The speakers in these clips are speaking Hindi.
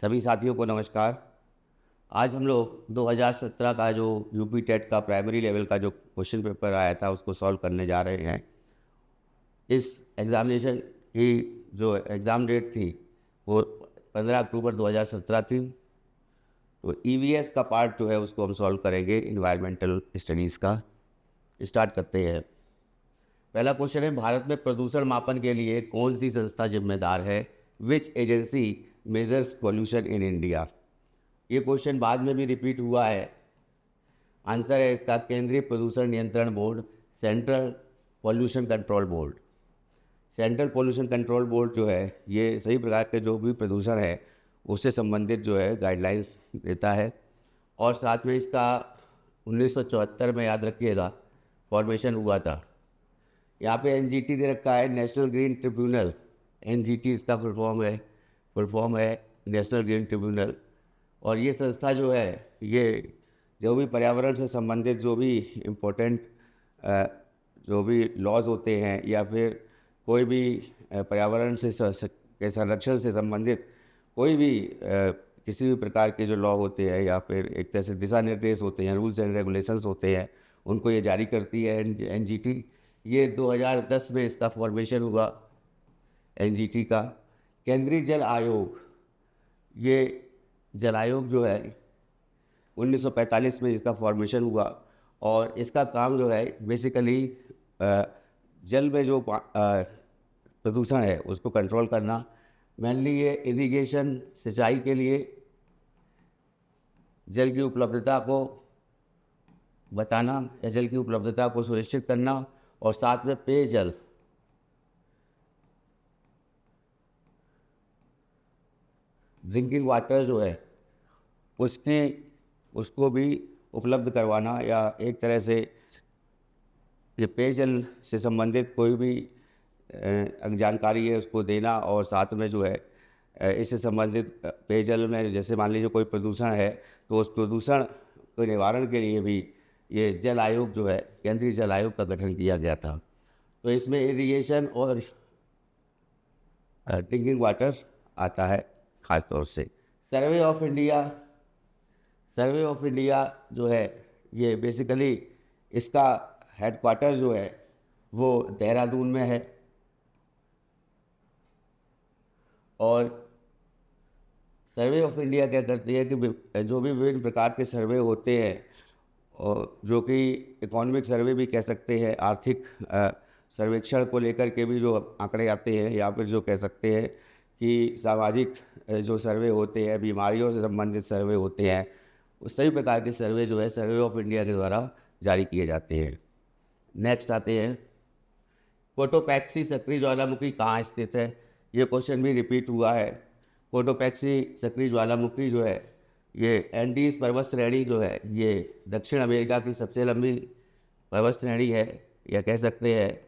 सभी साथियों को नमस्कार। आज हम लोग 2017 का जो यूपी टेट का प्राइमरी लेवल का जो क्वेश्चन पेपर आया था उसको सॉल्व करने जा रहे हैं। इस एग्ज़ामिनेशन की जो एग्ज़ाम डेट थी वो 15 अक्टूबर 2017 थी। तो ईवीएस का पार्ट जो है उसको हम सॉल्व करेंगे, इन्वायरमेंटल स्टडीज़ का। स्टार्ट करते हैं। पहला क्वेश्चन है, भारत में प्रदूषण मापन के लिए कौन सी संस्था जिम्मेदार है? Which agency measures pollution in India? ये क्वेश्चन बाद में भी रिपीट हुआ है। आंसर है इसका केंद्रीय प्रदूषण नियंत्रण board, central pollution control board. Central pollution control board जो है ये सभी प्रकार के जो भी प्रदूषण है उससे संबंधित जो है गाइडलाइंस देता है। और साथ में इसका 1974 में, याद रखिएगा, फॉर्मेशन हुआ था। यहाँ पे एनजीटी दे रखा है, नेशनल ग्रीन ट्रिब्यूनल। एनजीटी इसका फुल फॉर्म है नेशनल ग्रीन ट्रिब्यूनल। और ये संस्था जो है ये जो भी पर्यावरण से संबंधित जो भी इम्पोर्टेंट जो भी लॉज होते हैं या फिर कोई भी पर्यावरण के संरक्षण से संबंधित कोई भी किसी भी प्रकार के जो लॉ होते हैं या फिर एक तरह से दिशा निर्देश होते हैं, रूल्स एंड रेगुलेशंस होते हैं, उनको ये जारी करती है एनजीटी। ये 2010 में इसका फॉर्मेशन हुआ एनजीटी का। केंद्रीय जल आयोग, ये जल आयोग जो है 1945 में इसका फॉर्मेशन हुआ। और इसका काम जो है बेसिकली जल में जो प्रदूषण है उसको कंट्रोल करना। मेनली ये इरिगेशन, सिंचाई के लिए जल की उपलब्धता को बताना या जल की उपलब्धता को सुनिश्चित करना, और साथ में पेयजल, ड्रिंकिंग वाटर जो है उसको भी उपलब्ध करवाना, या एक तरह से ये पेयजल से संबंधित कोई भी जानकारी है उसको देना। और साथ में जो है इससे संबंधित पेयजल में जैसे मान लीजिए कोई प्रदूषण है तो उस प्रदूषण के निवारण के लिए भी ये जल आयोग जो है, केंद्रीय जल आयोग का गठन किया गया था। तो इसमें इरिगेशन और ड्रिंकिंग वाटर आता है खास तौर से। Survey of India, survey of India जो है ये बेसिकली इसका हेडक्वार्टर जो है वो देहरादून में है। और सर्वे ऑफ इंडिया क्या करती है कि जो भी विभिन्न प्रकार के सर्वे होते हैं, और जो कि इकोनॉमिक सर्वे भी कह सकते हैं, आर्थिक सर्वेक्षण को लेकर के भी जो आंकड़े आते हैं, या फिर जो कह सकते हैं कि सामाजिक जो सर्वे होते हैं, बीमारियों से संबंधित सर्वे होते हैं, उस सभी प्रकार के सर्वे जो है सर्वे ऑफ इंडिया के द्वारा जारी किए जाते हैं। नेक्स्ट आते हैं, कोटोपैक्सी सक्रिय ज्वालामुखी कहाँ स्थित है? ये क्वेश्चन भी रिपीट हुआ है। कोटोपैक्सी सक्रिय ज्वालामुखी जो है ये एंडीज पर्वत श्रेणी जो है ये दक्षिण अमेरिका की सबसे लंबी पर्वत श्रेणी है, या कह सकते हैं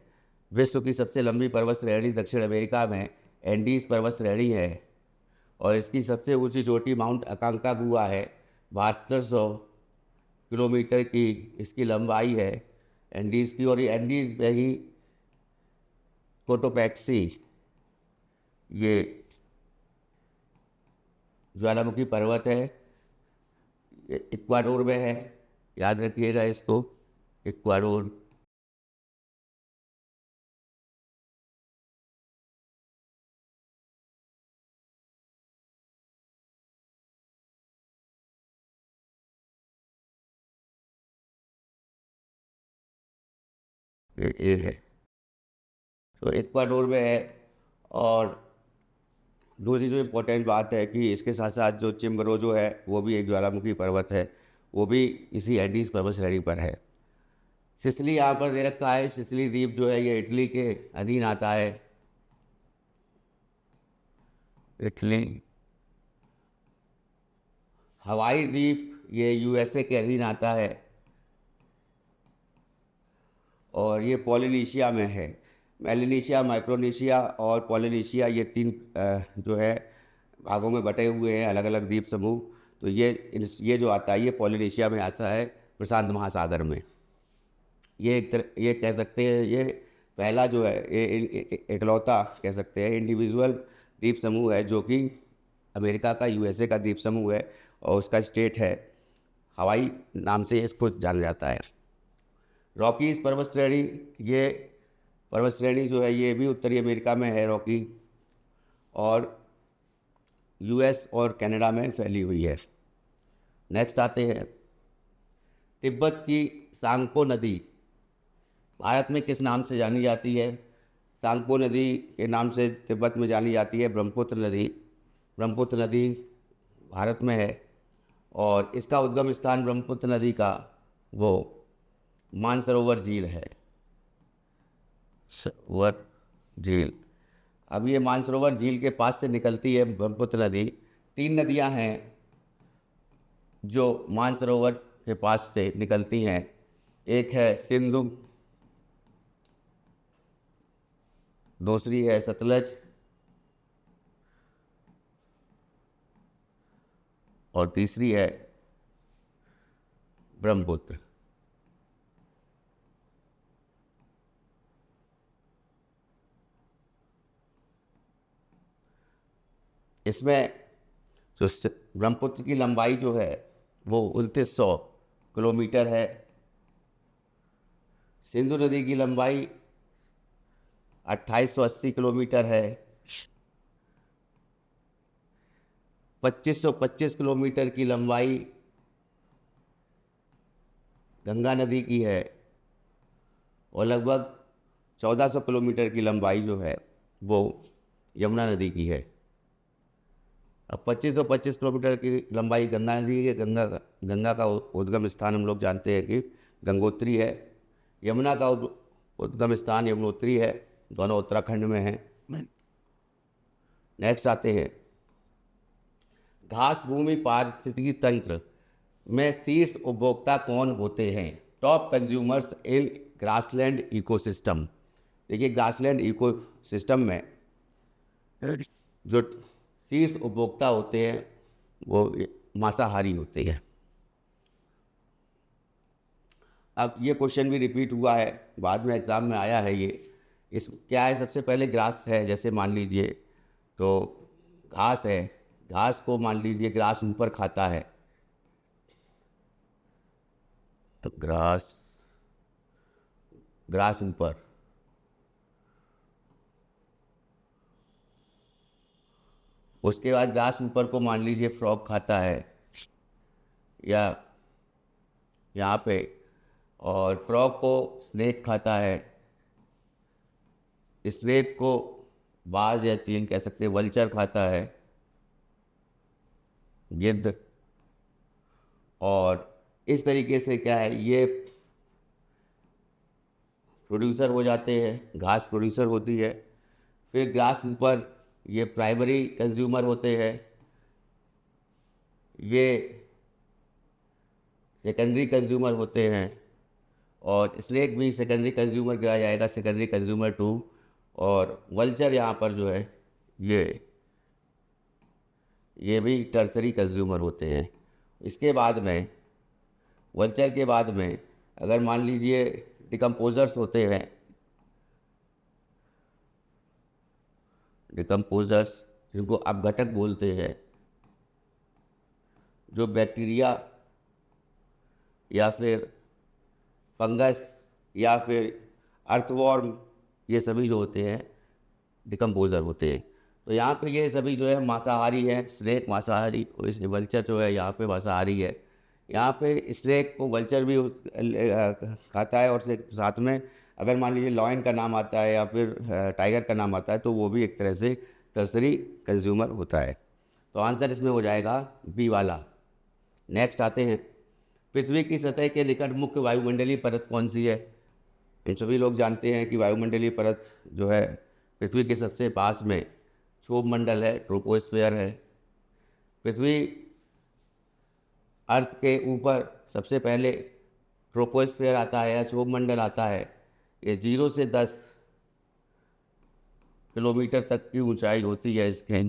विश्व की सबसे लंबी पर्वत श्रेणी दक्षिण अमेरिका में एंडीज पर्वत श्रेणी है। और इसकी सबसे ऊंची चोटी माउंट अकांकागुआ है। 7200 किलोमीटर की इसकी लंबाई है एंडीज़ की। और ये एंडीज़ में ही कोटोपैक्सी ये ज्वालामुखी पर्वत है, ये इक्वाडोर में है, याद रखिएगा इसको, इक्वाडोर। ये है, तो इक्वाडोर में है। और दूसरी जो इम्पोर्टेंट बात है कि इसके साथ साथ जो चिम्बरो जो है वो भी एक ज्वालामुखी पर्वत है, वो भी इसी एंडीज पर्वत श्रेणी पर है। सिसिली यहाँ पर दे रखा है। सिसिली द्वीप जो है ये इटली के अधीन आता है। इटली। हवाई द्वीप ये यूएसए के अधीन आता है। और ये पॉलिनेशिया में है। मेलानेशिया, माइक्रोनेशिया और पॉलिनेशिया, ये तीन जो है भागों में बटे हुए हैं, अलग अलग द्वीप समूह। तो ये जो आता है ये पॉलिनेशिया में आता है, प्रशांत महासागर में। ये कह सकते हैं ये पहला जो है ये इकलौता कह सकते हैं इंडिविजुअल द्वीप समूह है जो कि अमेरिका का यूएसए का द्वीप समूह है और उसका स्टेट है हवाई नाम से इसको जाना जाता है। रॉकीज पर्वत श्रेणी, ये पर्वत श्रेणी जो है ये भी उत्तरी अमेरिका में है रॉकी, और यूएस और कनाडा में फैली हुई है। नेक्स्ट आते हैं, तिब्बत की सांगपो नदी भारत में किस नाम से जानी जाती है? सांगपो नदी के नाम से तिब्बत में जानी जाती है ब्रह्मपुत्र नदी। ब्रह्मपुत्र नदी भारत में है और इसका उद्गम स्थान ब्रह्मपुत्र नदी का वो मानसरोवर झील है। सरोवर झील, अब ये मानसरोवर झील के पास से निकलती है ब्रह्मपुत्र नदी। 3 नदियां हैं जो मानसरोवर के पास से निकलती हैं, एक है सिंधु, दूसरी है सतलज और तीसरी है ब्रह्मपुत्र। इसमें जो ब्रह्मपुत्र की लंबाई जो है वो 2900 किलोमीटर है। सिंधु नदी की लंबाई 2880 किलोमीटर है। 2525 किलोमीटर की लंबाई गंगा नदी की है और लगभग 1400 किलोमीटर की लंबाई जो है वो यमुना नदी की है। अब 2525 किलोमीटर की लंबाई गंगा नदी के गंगा का उद्गम स्थान हम लोग जानते हैं कि गंगोत्री है। यमुना का उद्गम स्थान यमुनोत्री है, दोनों उत्तराखंड में हैं। नेक्स्ट आते हैं, घास भूमि पारिस्थितिकी तंत्र में शीर्ष उपभोक्ता कौन होते हैं? Top consumers in grassland ecosystem. देखिए ग्रासलैंड इकोसिस्टम में जो शीर्ष उपभोक्ता होते हैं वो मांसाहारी होते हैं। अब ये क्वेश्चन भी रिपीट हुआ है, बाद में एग्ज़ाम में आया है ये। इस क्या है, सबसे पहले ग्रास है, जैसे मान लीजिए तो घास है, घास को मान लीजिए ग्रास ऊपर खाता है तो ग्रास ऊपर, उसके बाद ग्रास ऊपर को मान लीजिए फ्रॉग खाता है या यहाँ पे, और फ्रॉग को स्नेक खाता है, स्नेक को बाज या चील कह सकते हैं, वल्चर खाता है, गिद्ध। और इस तरीके से क्या है, ये प्रोड्यूसर हो जाते हैं, घास प्रोड्यूसर होती है। फिर ग्रास ऊपर ये प्राइमरी कंज्यूमर होते हैं, ये सेकेंडरी कंज्यूमर होते हैं, और स्नेक भी सेकेंडरी कंज्यूमर कहा जाएगा, सेकेंडरी कंज्यूमर 2। और वल्चर यहाँ पर जो है ये भी टर्सरी कंज्यूमर होते हैं। इसके बाद में, वल्चर के बाद में अगर मान लीजिए डिकम्पोजर्स होते हैं, डिकम्पोजर्स जिनको अपघटक बोलते हैं, जो बैक्टीरिया या फिर फंगस या फिर अर्थवॉर्म, ये सभी जो होते हैं डिकम्पोजर होते हैं। तो यहाँ पे ये सभी जो है मांसाहारी है, स्नेक मांसाहारी, और इस वल्चर जो है यहाँ पे मांसाहारी है। यहाँ पे स्नेक को वल्चर भी खाता है, और साथ में अगर मान लीजिए लॉयन का नाम आता है या फिर टाइगर का नाम आता है तो वो भी एक तरह से टर्सरी कंज्यूमर होता है। तो आंसर इसमें हो जाएगा बी वाला। नेक्स्ट आते हैं, पृथ्वी की सतह के निकट मुख्य वायुमंडलीय परत कौन सी है? इन सभी लोग जानते हैं कि वायुमंडलीय परत जो है पृथ्वी के सबसे पास में क्षोभ मंडल है, ट्रोपोस्फीयर है। पृथ्वी अर्थ के ऊपर सबसे पहले ट्रोपोस्फीयर आता है या क्षोभ मंडल आता है। ये 0 से 10 किलोमीटर तक की ऊंचाई होती है इसके,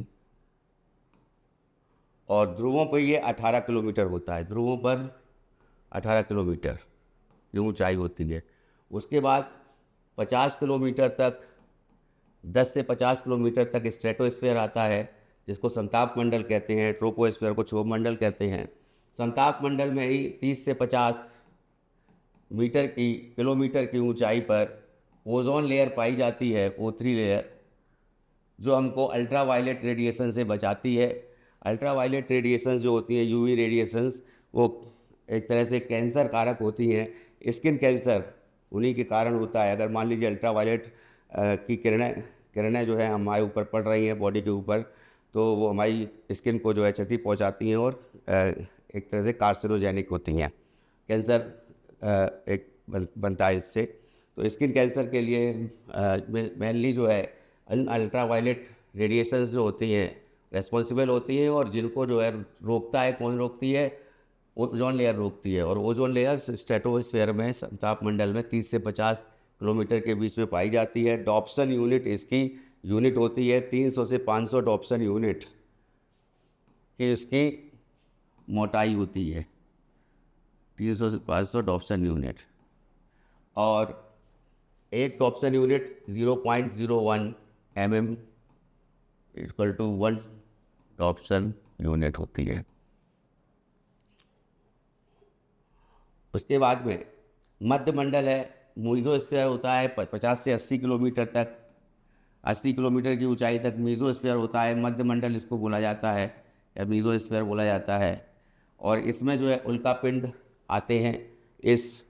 और ध्रुवों पर ये 18 किलोमीटर होता है। ध्रुवों पर 18 किलोमीटर की ऊंचाई होती है। उसके बाद 50 किलोमीटर तक, 10 से 50 किलोमीटर तक स्ट्रेटोस्फीयर आता है, जिसको समताप मंडल कहते हैं, ट्रोपोस्फीयर को क्षोभ मंडल कहते हैं। समताप मंडल में ही 30 से 50 किलोमीटर की ऊंचाई पर ओजोन लेयर पाई जाती है, O3 लेयर, जो हमको अल्ट्रा वायलेट रेडिएशन से बचाती है। अल्ट्रा वायलेट रेडिएशंस जो होती हैं, यूवी रेडिएशंस, वो एक तरह से कैंसर कारक होती हैं। स्किन कैंसर उन्हीं के कारण होता है। अगर मान लीजिए अल्ट्रा वायलेट की किरणें जो है हमारे ऊपर पड़ रही हैं बॉडी के ऊपर, तो वो हमारी स्किन को जो है क्षति पहुंचाती हैं और एक तरह से कार्सिनोजेनिक होती हैं। कैंसर एक बनता है इससे। तो स्किन कैंसर के लिए मेनली जो है अल्ट्रा वायलेट रेडिएशंस जो होती हैं रेस्पॉन्सिबल होती हैं, और जिनको जो है रोकता है, कौन रोकती है? ओजोन लेयर रोकती है। और ओजोन लेयर स्ट्रेटोस्फीयर में, समताप मंडल में 30 से 50 किलोमीटर के बीच में पाई जाती है। डॉप्सन यूनिट इसकी यूनिट होती है 300 से 500 डॉप्सन यूनिट की इसकी मोटाई होती है, 300 से 500 डॉप्सन यूनिट। और एक Dobson unit 0.01 mm equal to 1 Dobson unit होती है। उसके बाद में मध्य मंडल है, मीसोस्फीयर होता है 50 से 80 किलोमीटर तक, 80 किलोमीटर की ऊंचाई तक मीसोस्फीयर होता है। मध्य मंडल इसको बोला जाता है या मीसोस्फीयर बोला जाता है। और इसमें जो है उल्कापिंड आते हैं इस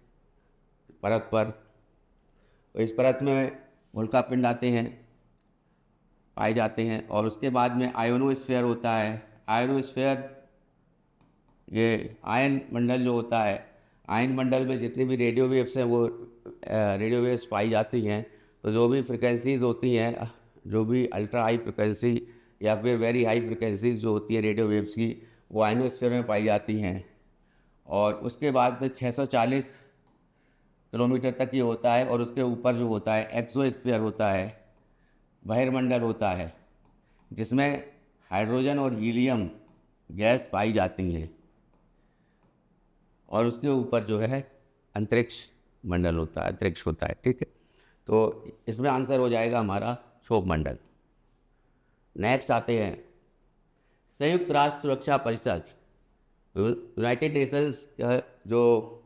परत पर। इस परत में उल्कापिंड आते हैं, पाए जाते हैं। और उसके बाद में आयोनोस्फीयर होता है। आयोनोस्फीयर ये आयन मंडल जो होता है, आयन मंडल में जितनी भी रेडियो वेव्स हैं वो रेडियो वेव्स पाई जाती हैं। तो जो भी फ्रिक्वेंसीज होती हैं, जो भी अल्ट्रा हाई फ्रिक्वेंसी या फिर वेरी हाई फ्रिक्वेंसीज जो होती है रेडियो वेव्स की, वो आयनोस्फीयर में पाई जाती हैं। और उसके बाद में 640 किलोमीटर तक ये होता है। और उसके ऊपर जो होता है एक्सोस्फीयर होता है, बहिर्मंडल होता है, जिसमें हाइड्रोजन और हीलियम गैस पाई जाती हैं। और उसके ऊपर जो है अंतरिक्ष मंडल होता है, अंतरिक्ष होता है। ठीक है, तो इसमें आंसर हो जाएगा हमारा क्षोभ मंडल। नेक्स्ट आते हैं संयुक्त राष्ट्र सुरक्षा परिषद, यूनाइटेड नेशंस का जो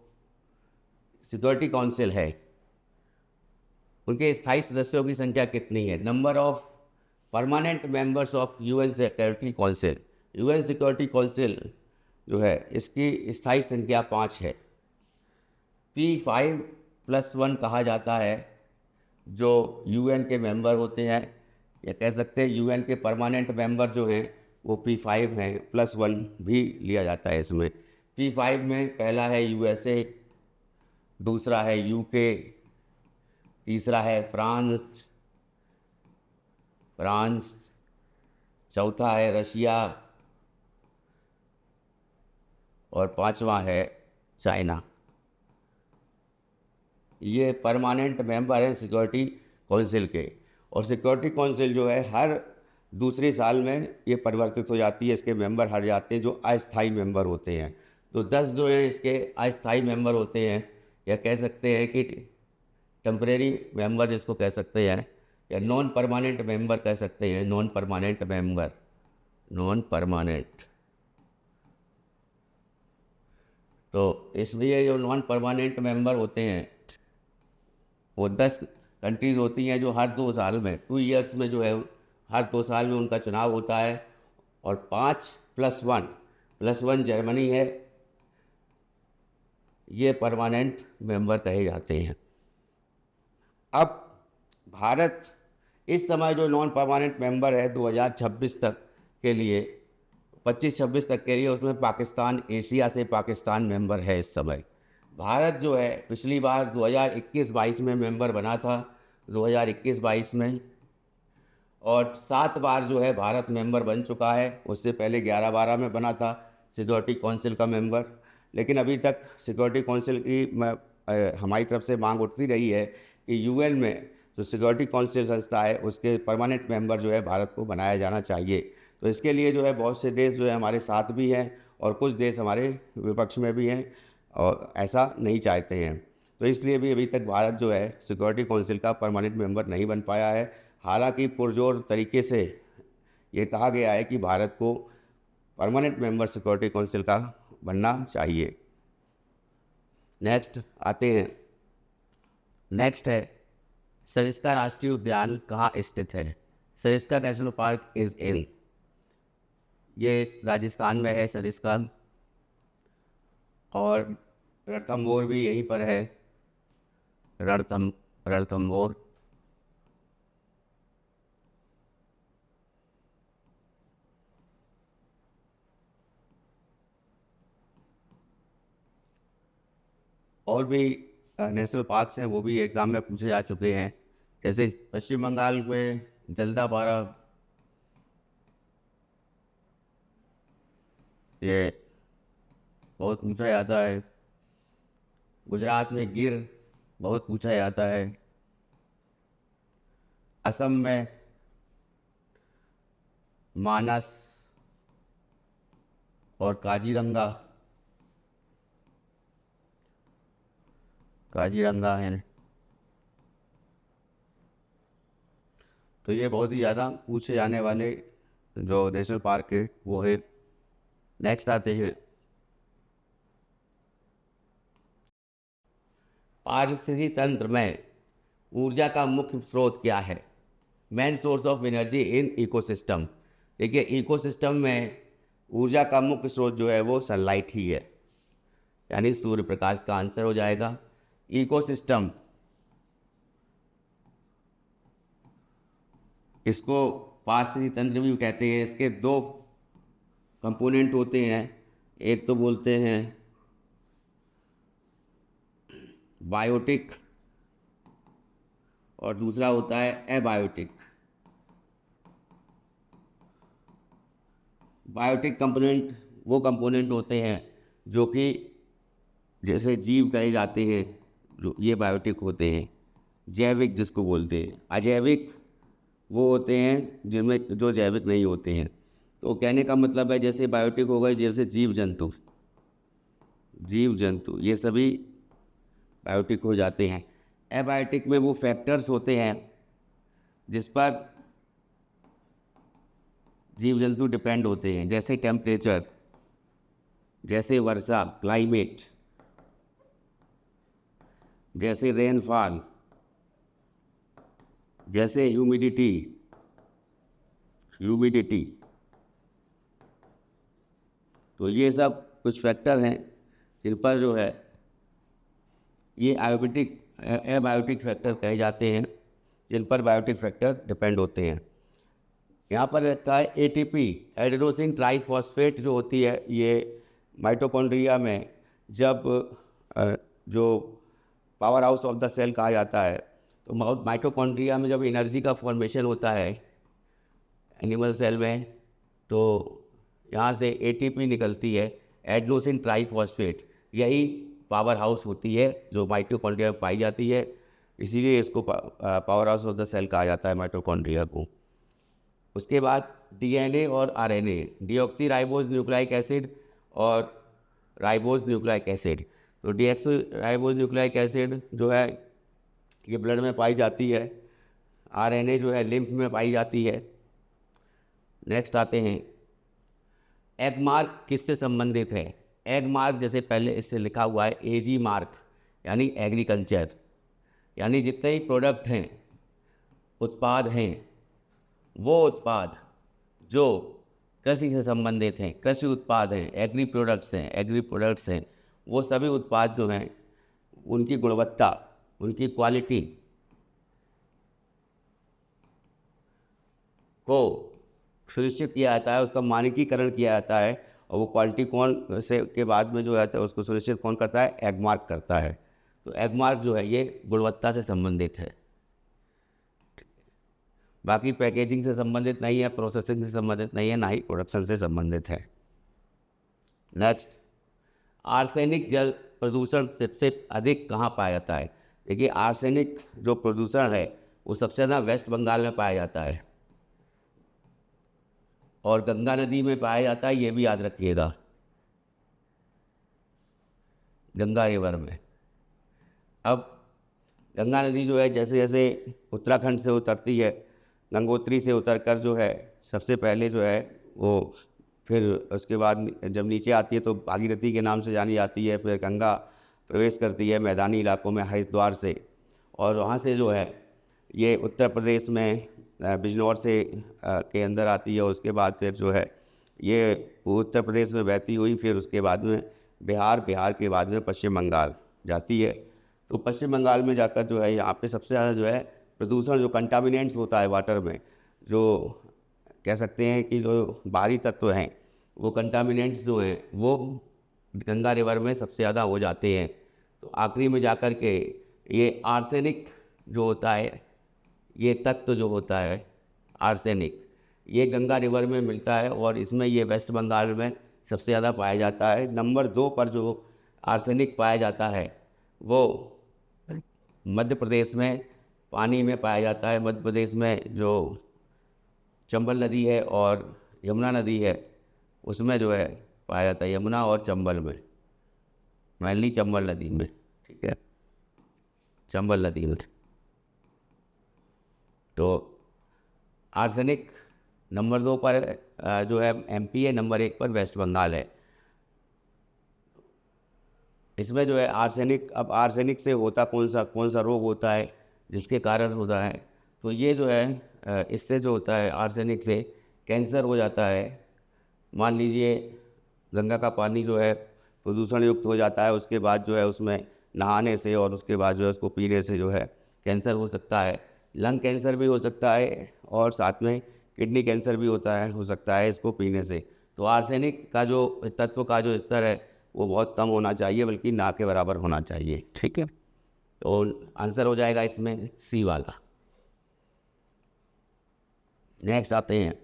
सिक्योरिटी काउंसिल है, उनके स्थायी सदस्यों की संख्या कितनी है? Number of permanent members of UN security council. UN security council जो है इसकी स्थायी संख्या 5 है। P5+1 कहा जाता है जो यूएन के मेंबर होते हैं, या कह सकते हैं यूएन के परमानेंट मेंबर जो हैं वो P5 हैं, +1 भी लिया जाता है इसमें। P5 में पहला है USA, दूसरा है UK, तीसरा है फ्रांस, चौथा है रशिया, और पांचवा है चाइना। ये परमानेंट मेंबर हैं सिक्योरिटी काउंसिल के। और सिक्योरिटी काउंसिल जो है हर दूसरे साल में ये परिवर्तित हो जाती है, इसके मेंबर हट जाते हैं जो अस्थायी मेंबर होते हैं। तो 10 जो है इसके अस्थायी मेंबर होते हैं, या कह सकते हैं कि टेम्परेरी मेंबर जिसको कह सकते हैं, या नॉन परमानेंट मेंबर कह सकते हैं। Non permanent member, non permanent. तो इसलिए जो नॉन परमानेंट मेंबर होते हैं वो 10 कंट्रीज़ होती हैं जो हर 2 साल में, 2 ईयर्स में जो है हर 2 साल में उनका चुनाव होता है। और 5+1 जर्मनी है, ये परमानेंट मेंबर कहे जाते हैं। अब भारत इस समय जो नॉन परमानेंट मेंबर है 2026 तक के लिए, 25-26 तक के लिए, उसमें पाकिस्तान, एशिया से पाकिस्तान मेंबर है इस समय। भारत जो है पिछली बार 2021-22 में मेंबर बना था, 2021-22 में, और 7 बार जो है भारत मेंबर बन चुका है। उससे पहले 11-12 में बना था सिक्योरिटी काउंसिल का मेंबर। लेकिन अभी तक सिक्योरिटी काउंसिल की हमारी तरफ से मांग उठती रही है कि यूएन में जो सिक्योरिटी काउंसिल संस्था है उसके परमानेंट मेंबर जो है भारत को बनाया जाना चाहिए। तो इसके लिए जो है बहुत से देश जो है हमारे साथ भी हैं और कुछ देश हमारे विपक्ष में भी हैं और ऐसा नहीं चाहते हैं। तो इसलिए भी अभी तक भारत जो है सिक्योरिटी काउंसिल का परमानेंट मेंबर नहीं बन पाया है। हालांकि पुरजोर तरीके से ये कहा गया है कि भारत को परमानेंट मेंबर सिक्योरिटी काउंसिल का बनना चाहिए। नेक्स्ट आते हैं, नेक्स्ट है सरिस्का राष्ट्रीय उद्यान कहाँ स्थित है। Sariska national park is in, ये राजस्थान में है सरिस्का, और रणथंभौर भी यहीं पर है, रणथंभौर। और भी नेशनल पार्क्स हैं, वो भी एग्ज़ाम में पूछे जा चुके हैं। जैसे पश्चिम बंगाल में जलदापारा, ये बहुत पूछा जाता है। गुजरात में गिर बहुत पूछा जाता है। असम में मानस और काजीरंगा है। तो ये बहुत ही ज़्यादा पूछे जाने वाले जो नेशनल पार्क है वो है। नेक्स्ट आते हैं, पारिस्थितिकी तंत्र में ऊर्जा का मुख्य स्रोत क्या है। Main source of energy in ecosystem. देखिए, इकोसिस्टम में ऊर्जा का मुख्य स्रोत जो है वो सनलाइट ही है, यानी सूर्य प्रकाश का आंसर हो जाएगा। इकोसिस्टम, इसको पारिस्थितिकी तंत्र भी कहते हैं। इसके दो कंपोनेंट होते हैं, एक तो बोलते हैं बायोटिक और दूसरा होता है एबायोटिक। बायोटिक कंपोनेंट वो कंपोनेंट होते हैं जो कि जैसे जीव कहे जाते हैं, जो ये बायोटिक होते हैं। जैविक जिसको बोलते हैं, अजैविक वो होते हैं जिनमें जो जैविक नहीं होते हैं। तो कहने का मतलब है जैसे बायोटिक हो गए, जैसे जीव जंतु ये सभी बायोटिक हो जाते हैं। एबायोटिक में वो फैक्टर्स होते हैं जिस पर जीव जंतु डिपेंड होते हैं, जैसे टेम्परेचर, जैसे वर्षा क्लाइमेट, जैसे रेनफॉल, जैसे ह्यूमिडिटी। तो ये सब कुछ फैक्टर हैं जिन पर जो है ये एबायोटिक फैक्टर कहे जाते हैं, जिन पर बायोटिक फैक्टर डिपेंड होते हैं। यहाँ पर रहता है एटीपी, एडेनोसिन ट्राइफॉस्फेट जो होती है, ये माइटोकॉन्ड्रिया में जब जो powerhouse of the cell कहा जाता है, तो माइटोकॉन्ड्रिया में जब एनर्जी का फॉर्मेशन होता है एनिमल सेल में, तो यहाँ से एटीपी निकलती है, एडेनोसिन ट्राइफॉस्फेट। यही पावर हाउस होती है जो माइटोकॉन्ड्रिया में पाई जाती है, इसीलिए इसको powerhouse of the cell कहा जाता है माइटोकॉन्ड्रिया को। उसके बाद डीएनए और RNA, deoxy ribose nucleic acid और राइबोज न्यूक्लिक एसिड। तो डीऑक्सी राइबोज न्यूक्लिक एसिड जो है ये ब्लड में पाई जाती है, आरएनए जो है लिम्फ में पाई जाती है। नेक्स्ट आते हैं, एग मार्क किससे संबंधित है। एग मार्क जैसे पहले इससे लिखा हुआ है एजी मार्क, यानी एग्रीकल्चर, यानी जितने ही प्रोडक्ट हैं, उत्पाद हैं, वो उत्पाद जो कृषि से संबंधित हैं, कृषि उत्पाद हैं, एग्री प्रोडक्ट्स हैं, वो सभी उत्पाद जो हैं उनकी गुणवत्ता, उनकी क्वालिटी को सुनिश्चित किया जाता है, उसका मानकीकरण किया जाता है, और वो क्वालिटी कौन से के बाद में जो है उसको सुनिश्चित कौन करता है, एग मार्क करता है। तो एग मार्क जो है ये गुणवत्ता से संबंधित है, बाकी पैकेजिंग से संबंधित नहीं है, प्रोसेसिंग से संबंधित नहीं है, ना ही प्रोडक्शन से संबंधित है। नेक्स्ट, आर्सेनिक जल प्रदूषण सबसे अधिक कहाँ पाया जाता है। देखिए, आर्सेनिक जो प्रदूषण है वो सबसे ज़्यादा वेस्ट बंगाल में पाया जाता है और गंगा नदी में पाया जाता है, ये भी याद रखिएगा, गंगा रिवर में। अब गंगा नदी जो है जैसे जैसे उत्तराखंड से उतरती है, गंगोत्री से उतरकर जो है सबसे पहले जो है वो, फिर उसके बाद जब नीचे आती है तो भागीरथी के नाम से जानी जाती है, फिर गंगा प्रवेश करती है मैदानी इलाकों में हरिद्वार से, और वहाँ से जो है ये उत्तर प्रदेश में बिजनौर से के अंदर आती है। उसके बाद फिर जो है ये उत्तर प्रदेश में बहती हुई फिर उसके बाद में बिहार, बिहार के बाद में पश्चिम बंगाल जाती है। तो पश्चिम बंगाल में जाकर जो है यहाँ पे सबसे ज़्यादा जो है प्रदूषण, जो कंटामिनेंट्स होता है वाटर में, जो कह सकते हैं कि जो बाहरी तत्व हैं, वो कंटामिनेंट्स जो हैं वो गंगा रिवर में सबसे ज़्यादा हो जाते हैं। तो आखिरी में जाकर के ये आर्सेनिक जो होता है, ये तत्व जो होता है आर्सेनिक, ये गंगा रिवर में मिलता है और इसमें ये वेस्ट बंगाल में सबसे ज़्यादा पाया जाता है। नंबर 2 पर जो आर्सेनिक पाया जाता है वो मध्य प्रदेश में पानी में पाया जाता है। मध्य प्रदेश में जो चंबल नदी है और यमुना नदी है उसमें जो है पाया जाता है, यमुना और चंबल में, मेनली चंबल नदी में, ठीक है, चंबल नदी में। तो आर्सेनिक नंबर 2 पर जो है एमपी है, नंबर 1 पर वेस्ट बंगाल है। इसमें जो है आर्सेनिक, अब आर्सेनिक से होता कौन सा रोग होता है जिसके कारण होता है, तो ये जो है इससे जो होता है आर्सेनिक से कैंसर हो जाता है। मान लीजिए गंगा का पानी जो है प्रदूषण युक्त हो जाता है, उसके बाद जो है उसमें नहाने से और उसके बाद जो है उसको पीने से जो है कैंसर हो सकता है, लंग कैंसर भी हो सकता है और साथ में किडनी कैंसर भी हो सकता है इसको पीने से। तो आर्सेनिक का जो तत्व का जो स्तर है वो बहुत कम होना चाहिए, बल्कि ना के बराबर होना चाहिए, ठीक है। तो आंसर हो जाएगा इसमें सी वाला। नेक्स्ट आते हैं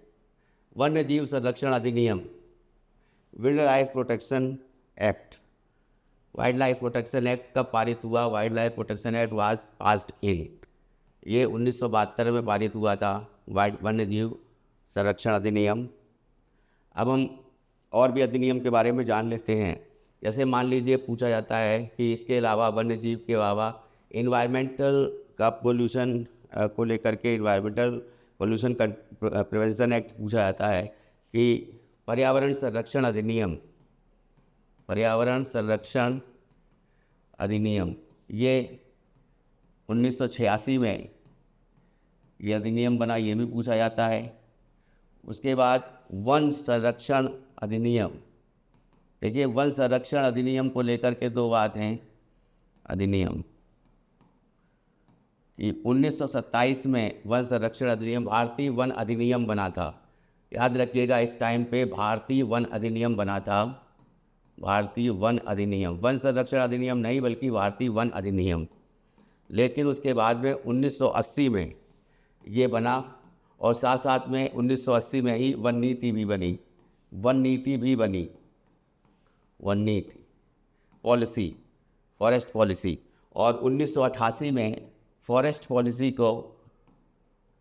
वन्य जीव संरक्षण अधिनियम, wild life protection act. Wild life protection act कब पारित हुआ? Wild life protection act was passed in, ये 1972 में पारित हुआ था, वन्य जीव संरक्षण अधिनियम। अब हम और भी अधिनियम के बारे में जान लेते हैं। जैसे मान लीजिए पूछा जाता है कि इसके अलावा, वन्य जीव के अलावा इन्वायरमेंटल का पोल्यूशन को लेकर के इन्वायरमेंटल पोल्यूशन प्रिवेंशन एक्ट पूछा जाता है कि पर्यावरण संरक्षण अधिनियम, पर्यावरण संरक्षण अधिनियम, ये 1986 में ये अधिनियम बना, ये भी पूछा जाता है। उसके बाद वन संरक्षण अधिनियम, देखिए वन संरक्षण अधिनियम को लेकर के 2 बात हैं। अधिनियम कि 1927 में वन संरक्षण अधिनियम, भारतीय वन अधिनियम बना था, याद रखिएगा इस टाइम पे भारतीय वन अधिनियम बना था, भारतीय वन अधिनियम, वन संरक्षण अधिनियम नहीं बल्कि भारतीय वन अधिनियम। लेकिन उसके बाद में 1980 में ये बना और साथ साथ में 1980 में ही वन नीति भी बनी, वन नीति भी बनी, वन नीति पॉलिसी, फॉरेस्ट पॉलिसी। और 1988 में फॉरेस्ट पॉलिसी को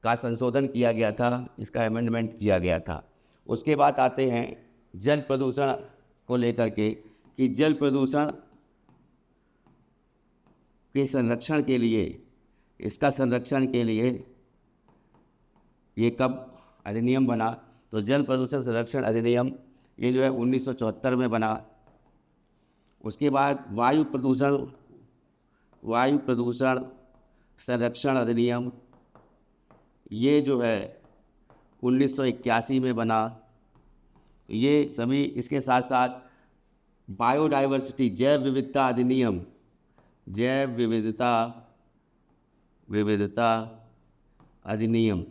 का संशोधन किया गया था, इसका अमेंडमेंट किया गया था। उसके बाद आते हैं जल प्रदूषण को लेकर के कि जल प्रदूषण के संरक्षण के लिए, इसका संरक्षण के लिए ये कब अधिनियम बना? तो जल प्रदूषण संरक्षण अधिनियम ये जो है 1974 में बना। उसके बाद वायु प्रदूषण संरक्षण अधिनियम, ये जो है 1981 में बना। ये सभी, इसके साथ साथ बायोडाइवर्सिटी, जैव विविधता अधिनियम, जैव विविधता अधिनियम,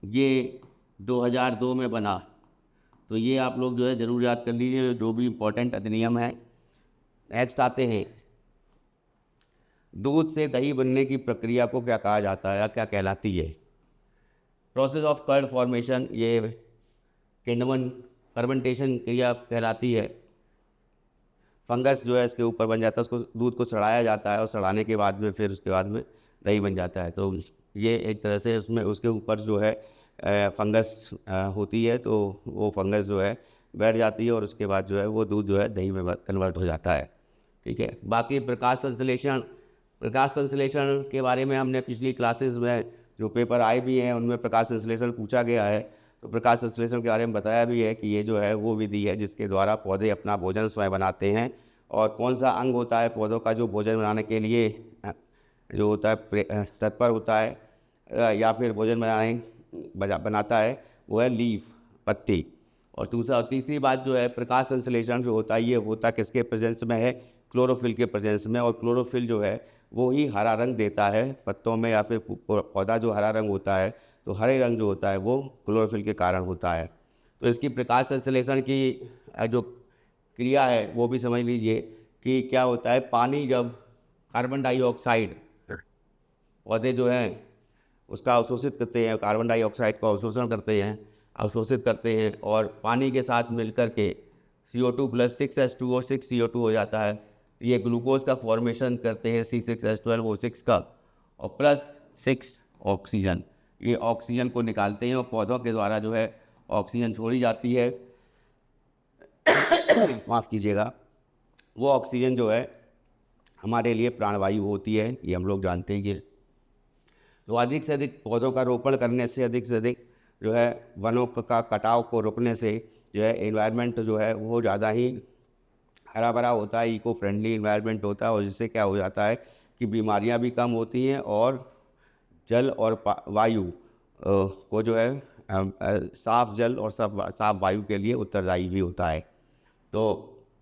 ये 2002 में बना। तो ये आप लोग जो है ज़रूर याद कर लीजिए जो भी इम्पोर्टेंट अधिनियम है। नेक्स्ट आते हैं दूध से दही बनने की प्रक्रिया को क्या कहा जाता है या क्या कहलाती है? प्रोसेस ऑफ कर्ड फॉर्मेशन, ये किण्वन फर्मेंटेशन क्रिया कहलाती है। फंगस जो है इसके ऊपर बन जाता है, उसको दूध को सड़ाया जाता है और सड़ाने के बाद में फिर उसके बाद में दही बन जाता है। तो ये एक तरह से उसमें उसके ऊपर जो है फंगस होती है, तो वो फंगस जो है बैठ जाती है और उसके बाद जो है वो दूध जो है दही में कन्वर्ट हो जाता है, ठीक है। बाकी प्रकाश संश्लेषण के बारे में हमने पिछली क्लासेस में जो पेपर आए भी हैं उनमें प्रकाश संश्लेषण पूछा गया है, तो प्रकाश संश्लेषण के बारे में बताया भी है कि ये जो है वो विधि है जिसके द्वारा पौधे अपना भोजन स्वयं बनाते हैं। और कौन सा अंग होता है पौधों का जो भोजन बनाने के लिए जो होता है तत्पर होता है या फिर भोजन बनाता है, वो है लीफ, पत्ती। और तीसरी बात जो है प्रकाश संश्लेषण जो होता है ये होता किसके प्रेजेंस में है, क्लोरोफिल के प्रेजेंस में। और क्लोरोफिल जो है वो ही हरा रंग देता है पत्तों में, या फिर पौधा जो हरा रंग होता है तो हरे रंग जो होता है वो क्लोरोफिल के कारण होता है। तो इसकी प्रकाश संश्लेषण की जो क्रिया है वो भी समझ लीजिए कि क्या होता है। पानी जब कार्बन डाइऑक्साइड पौधे जो हैं उसका अवशोषित करते हैं, कार्बन डाइऑक्साइड का अवशोषण करते हैं, अवशोषित करते हैं और पानी के साथ मिलकर के CO2 + 6H2O 6 CO2 हो जाता है। ये ग्लूकोज का फॉर्मेशन करते हैं C6H12O6 का, और +6 ऑक्सीजन, ये ऑक्सीजन को निकालते हैं और पौधों के द्वारा जो है ऑक्सीजन छोड़ी जाती है माफ़ कीजिएगा। वो ऑक्सीजन जो है हमारे लिए प्राणवायु होती है, ये हम लोग जानते हैं। कि तो अधिक से अधिक पौधों का रोपण करने से, अधिक से अधिक जो है वनों का कटाव को रोकने से जो है एनवायरनमेंट जो है वो ज़्यादा ही हरा भरा होता है, इको फ्रेंडली एनवायरनमेंट होता है। और जिससे क्या हो जाता है कि बीमारियां भी कम होती हैं और जल और वायु को जो है साफ जल और साफ वायु के लिए उत्तरदायी भी होता है। तो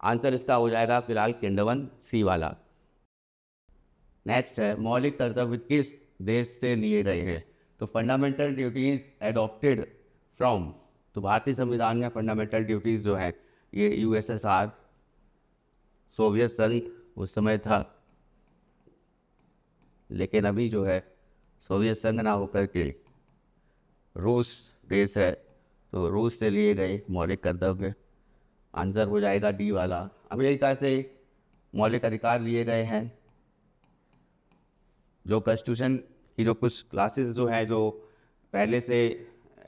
आंसर इसका हो जाएगा फिलहाल किंडवन सी वाला। नेक्स्ट है मौलिक कर्तव्य किस देश से लिए गए हैं। तो फंडामेंटल ड्यूटीज एडॉप्टेड फ्रॉम, तो भारतीय संविधान में फंडामेंटल ड्यूटीज़ जो है ये USSR, सोवियत संघ उस समय था, लेकिन अभी जो है सोवियत संघ ना होकर के रूस देश है, तो रूस से लिए गए मौलिक कर्तव्य। आंसर हो जाएगा D वाला। अमेरिका से मौलिक अधिकार लिए गए हैं। जो कॉन्स्टिट्यूशन की जो कुछ क्लासेस जो हैं जो पहले से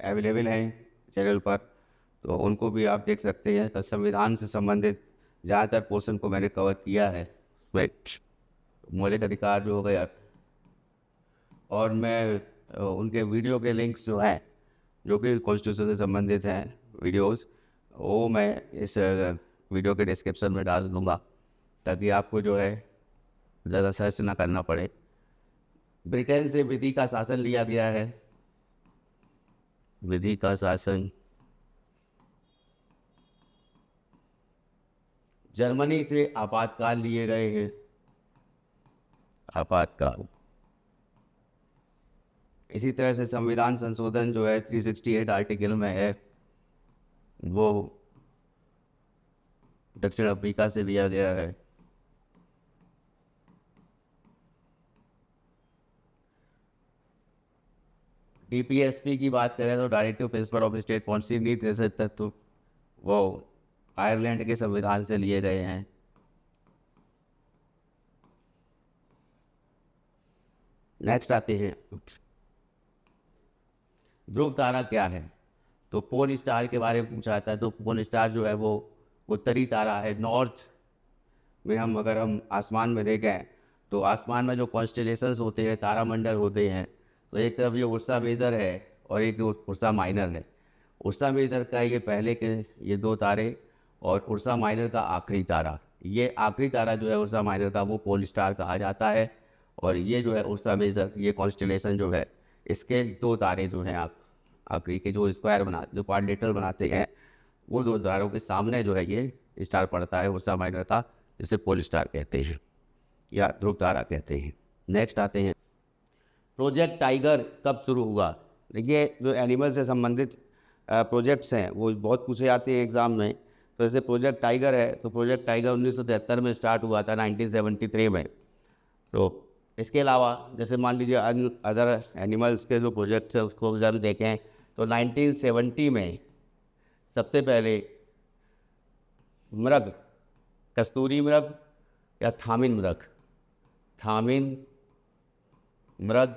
अवेलेबल हैं चैनल पर, तो उनको भी आप देख सकते हैं। तो संविधान से संबंधित ज़्यादातर पोर्शन को मैंने कवर किया है। मौलिक अधिकार जो हो गया, और मैं उनके वीडियो के लिंक्स जो हैं जो कि कॉन्स्टिट्यूशन से संबंधित हैं वीडियोस, वो मैं इस वीडियो के डिस्क्रिप्शन में डाल दूँगा ताकि आपको जो है ज़्यादा सर्च ना करना पड़े। ब्रिटेन से विधि का शासन लिया गया है। विधि का शासन जर्मनी से आपातकाल लिए गए हैं। आपातकाल। इसी तरह से संविधान संशोधन जो है 368 आर्टिकल में है, वो दक्षिण अफ्रीका से लिया गया है। DPSP की बात करें तो directive principle of state policy नीति तत्व, वो आयरलैंड के संविधान से लिए गए हैं। नेक्स्ट आते हैं ध्रुव तारा क्या है। तो पोल स्टार के बारे में पूछा जाता है। तो पोल स्टार जो है वो उत्तरी तारा है। नॉर्थ में अगर हम आसमान में देखें तो आसमान में जो कॉन्स्टेलेशंस होते हैं, तारामंडल होते हैं, तो एक तरफ ये उर्सा मेजर है और एक उर्सा माइनर है। उर्सा मेजर का ये पहले के ये 2 तारे और उर्सा माइनर का आखिरी तारा, ये आखिरी तारा जो है उर्सा माइनर का वो पोल स्टार कहा जाता है। और ये जो है उर्सा मेजर, ये कॉन्स्टेलेशन जो है इसके 2 तारे जो हैं आप आखिरी के जो स्क्वायर जो क्वाड्रिलेटरल बनाते हैं, वो 2 तारों के सामने जो है ये स्टार पड़ता है उर्सा माइनर का, जिसे पोल स्टार कहते हैं या ध्रुव तारा कहते हैं। नेक्स्ट आते हैं प्रोजेक्ट टाइगर कब शुरू हुआ। देखिए जो एनिमल से संबंधित प्रोजेक्ट्स हैं वो बहुत पूछे जाते हैं एग्ज़ाम में। तो जैसे प्रोजेक्ट टाइगर है, तो प्रोजेक्ट टाइगर 1973 में स्टार्ट हुआ था, 1973 में। तो इसके अलावा जैसे मान लीजिए अदर एनिमल्स के जो प्रोजेक्ट्स हैं उसको अगर हम देखें तो 1970 में सबसे पहले मृग, कस्तूरी मृग या थामिन मृग, थामिन मृग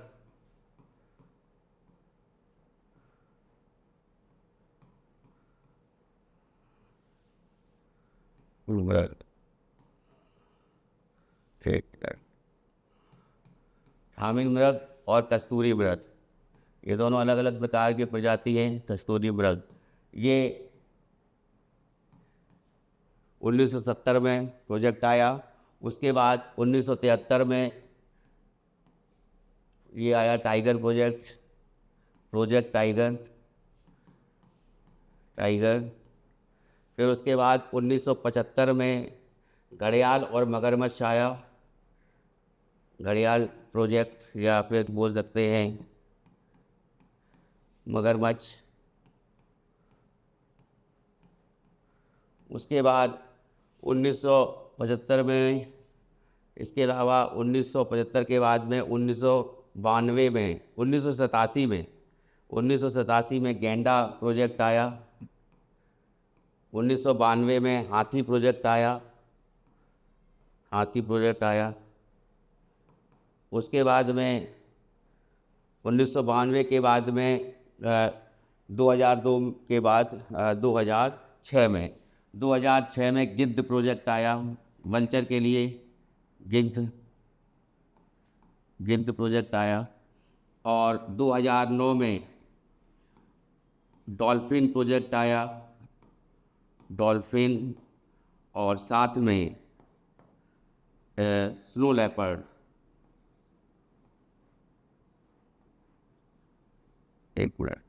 मृग थामिन मृग और कस्तूरी मृग, ये दोनों अलग अलग प्रकार की प्रजाति हैं कस्तूरी मृग। ये 1970 में प्रोजेक्ट आया। उसके बाद 1973 में ये आया टाइगर प्रोजेक्ट, प्रोजेक्ट टाइगर। फिर उसके बाद 1975 में घड़ियाल और मगरमच्छ आया, घड़ियाल प्रोजेक्ट, या फिर बोल सकते हैं मगरमच्छ। उसके बाद 1975 में, इसके अलावा 1975 के बाद में 1992 में 1987 में गेंडा प्रोजेक्ट आया। 1992 में हाथी प्रोजेक्ट आया। उसके बाद में 1992 के बाद में 2002 के बाद 2006 में गिद्ध प्रोजेक्ट आया वल्चर के लिए, गिद्ध प्रोजेक्ट आया। और 2009 में डॉल्फिन प्रोजेक्ट आया, डॉल्फिन। और साथ में स्नो लेपर्ड, एक मिनट,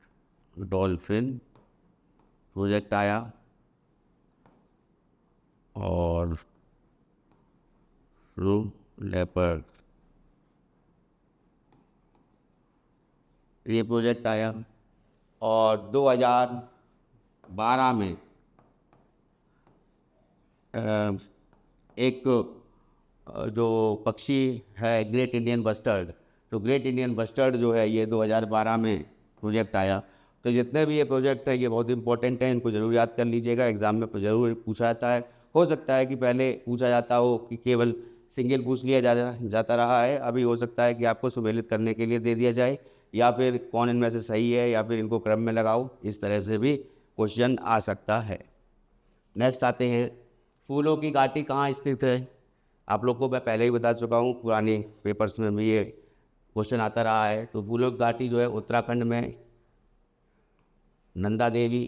डॉल्फिन प्रोजेक्ट आया और स्नो लेपर्ड, ये प्रोजेक्ट आया। और 2012 में एक जो पक्षी है ग्रेट इंडियन बस्टर्ड, तो ग्रेट इंडियन बस्टर्ड जो है ये 2012 में प्रोजेक्ट आया। तो जितने भी ये प्रोजेक्ट है ये बहुत इंपॉर्टेंट है, इनको ज़रूर याद कर लीजिएगा, एग्ज़ाम में ज़रूर पूछा जाता है। हो सकता है कि पहले पूछा जाता हो कि केवल सिंगल पूछ लिया जाता रहा है, अभी हो सकता है कि आपको सुमेलित करने के लिए दे दिया जाए, या फिर कौन इनमें से सही है, या फिर इनको क्रम में लगाओ, इस तरह से भी क्वेश्चन आ सकता है। नेक्स्ट आते हैं, फूलों की घाटी कहाँ स्थित है। आप लोग को मैं पहले ही बता चुका हूँ, पुराने पेपर्स में भी ये क्वेश्चन आता रहा है। तो फूलों की घाटी जो है उत्तराखंड में नंदा देवी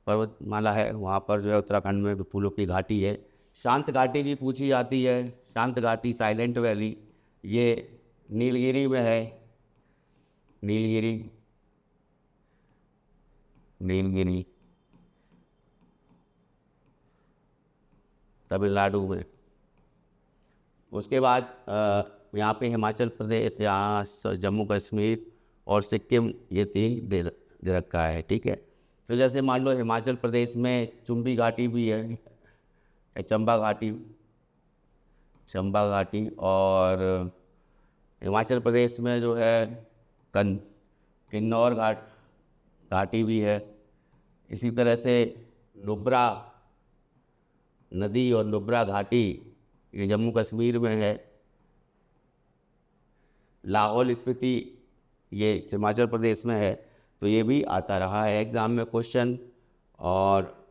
पर्वतमाला है, वहाँ पर जो है उत्तराखंड में फूलों की घाटी है। शांत घाटी भी पूछी जाती है, शांत घाटी साइलेंट वैली, ये नीलगिरी में है, नीलगिरी तमिलनाडु में। उसके बाद यहाँ पे हिमाचल प्रदेश, यहाँ जम्मू कश्मीर और सिक्किम, ये 3 दे रखा है, ठीक है। तो जैसे मान लो हिमाचल प्रदेश में चुम्बी घाटी भी है, चंबा घाटी। और हिमाचल प्रदेश में जो है किन्नौर घाटी भी है। इसी तरह से नुब्रा नदी और नुब्रा घाटी ये जम्मू कश्मीर में है। लाहौल स्पीति ये हिमाचल प्रदेश में है। तो ये भी आता रहा है एग्ज़ाम में क्वेश्चन। और